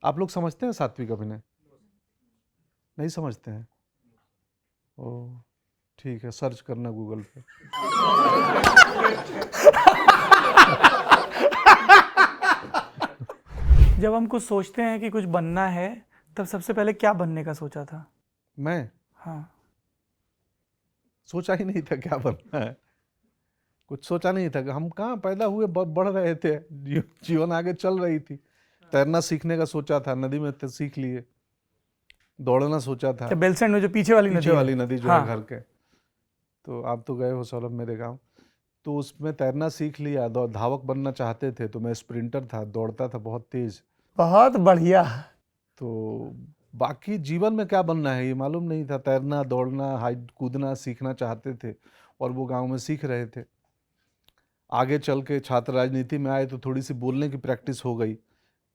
आप लोग समझते हैं सात्विक अभिनय? नहीं समझते हैं? ओह, ठीक है, सर्च करना गूगल पे। जब हम कुछ सोचते हैं कि कुछ बनना है, तब सबसे पहले क्या बनने का सोचा था? मैं हाँ। सोचा ही नहीं था क्या बनना है, कुछ सोचा नहीं था कि हम कहाँ पैदा हुए, बढ़ रहे थे, जीवन आगे चल रही थी। तैरना सीखने का सोचा था, नदी में सीख लिए। दौड़ना सोचा था, क्या बेलसेंड में जो पीछे वाली पीछे नदी वाली है? नदी जो है हाँ। घर के, तो आप तो गए हो सौरभ मेरे गांव, तो उसमें तैरना सीख लिया। धावक बनना चाहते थे तो मैं स्प्रिंटर था, दौड़ता था बहुत तेज। बहुत बढ़िया। तो बाकी जीवन में क्या बनना है ये मालूम नहीं था। तैरना, दौड़ना, हाइट कूदना सीखना चाहते थे और वो गांव में सीख रहे थे। आगे चल के छात्र राजनीति में आए तो थोड़ी सी बोलने की प्रैक्टिस हो गई।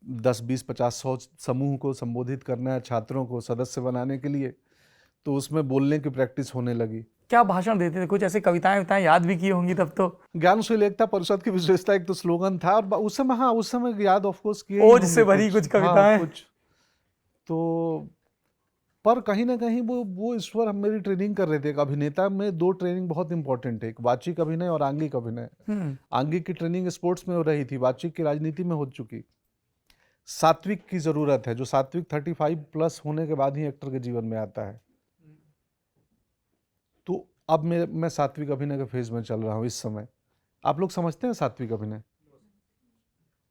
10, 20, 50, 100 समूह को संबोधित करना है, छात्रों को सदस्य बनाने के लिए, तो उसमें बोलने की प्रैक्टिस होने लगी। क्या भाषण देते थे? कुछ ऐसी कविताएं याद भी की होंगी तब तो। ज्ञानशील एकता परिषद की विशेषता एक तो स्लोगन था, और उस समय, हाँ उस समय याद ऑफ कोर्स किए ही ओज होंगे से भरी कुछ हाँ कविताएं। कुछ तो। पर कहीं ना कहीं वो ईश्वर हम मेरी ट्रेनिंग कर रहे थे। एक अभिनेता में 2 ट्रेनिंग बहुत इंपॉर्टेंट है, एक वाचिक अभिनय और आंगिक अभिनय। आंगिक की ट्रेनिंग स्पोर्ट्स में हो रही थी, वाचिक की राजनीति में हो चुकी। सात्विक की जरूरत है, जो सात्विक 35+ होने के बाद ही एक्टर के जीवन में आता है। तो अब मैं सात्विक अभिनय के फेज में चल रहा हूँ इस समय। आप लोग समझते हैं सात्विक अभिनय?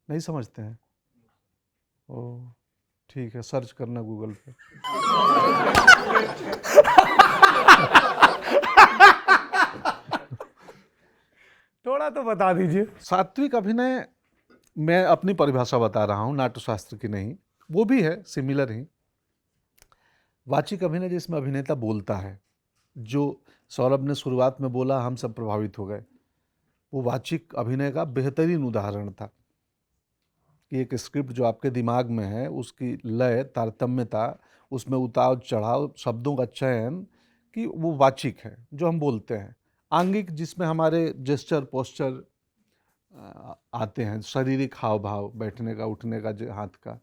नहीं समझते हैं? ओह, ठीक है, सर्च करना गूगल पे। थोड़ा तो बता दीजिए। सात्विक अभिनय, मैं अपनी परिभाषा बता रहा हूँ, नाट्यशास्त्र की नहीं, वो भी है सिमिलर ही। वाचिक अभिनय जिसमें अभिनेता बोलता है, जो सौरभ ने शुरुआत में बोला, हम सब प्रभावित हो गए, वो वाचिक अभिनय का बेहतरीन उदाहरण था। कि एक स्क्रिप्ट जो आपके दिमाग में है, उसकी लय, तारतम्यता, उसमें उतार चढ़ाव, शब्दों का चयन, कि वो वाचिक है जो हम बोलते हैं। आंगिक जिसमें हमारे जेस्चर, पोस्चर आते हैं, शारीरिक हाव भाव, बैठने का, उठने का, हाथ का।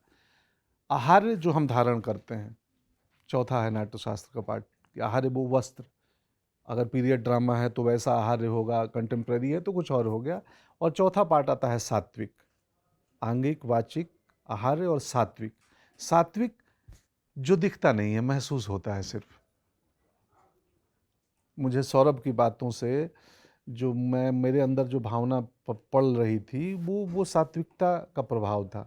आहार्य जो हम धारण करते हैं, चौथा है नाट्यशास्त्र का पार्ट कि आहार्य वो वस्त्र। अगर पीरियड ड्रामा है तो वैसा आहार्य होगा, कंटेम्प्रेरी है तो कुछ और हो गया। और चौथा पार्ट आता है सात्विक। आंगिक, वाचिक, आहार्य और सात्विक। सात्विक जो दिखता नहीं है, महसूस होता है सिर्फ। मुझे सौरभ की बातों से जो मेरे अंदर जो भावना पड़ रही थी, वो सात्विकता का प्रभाव था।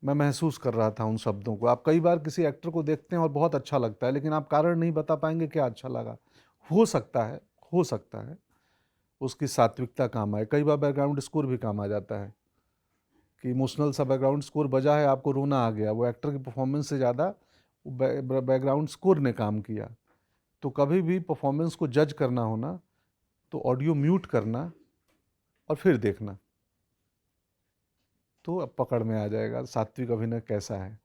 मैं महसूस कर रहा था उन शब्दों को। आप कई बार किसी एक्टर को देखते हैं और बहुत अच्छा लगता है, लेकिन आप कारण नहीं बता पाएंगे क्या अच्छा लगा। हो सकता है उसकी सात्विकता काम आए। कई बार बैकग्राउंड स्कोर भी काम आ जाता है कि इमोशनल सा बैकग्राउंड स्कोर बजा है, आपको रोना आ गया, वो एक्टर की परफॉर्मेंस से ज़्यादा बैकग्राउंड स्कोर ने काम किया। तो कभी भी परफॉर्मेंस को जज करना हो ना, तो ऑडियो म्यूट करना और फिर देखना, तो अब पकड़ में आ जाएगा सात्विक अभिनय कैसा है।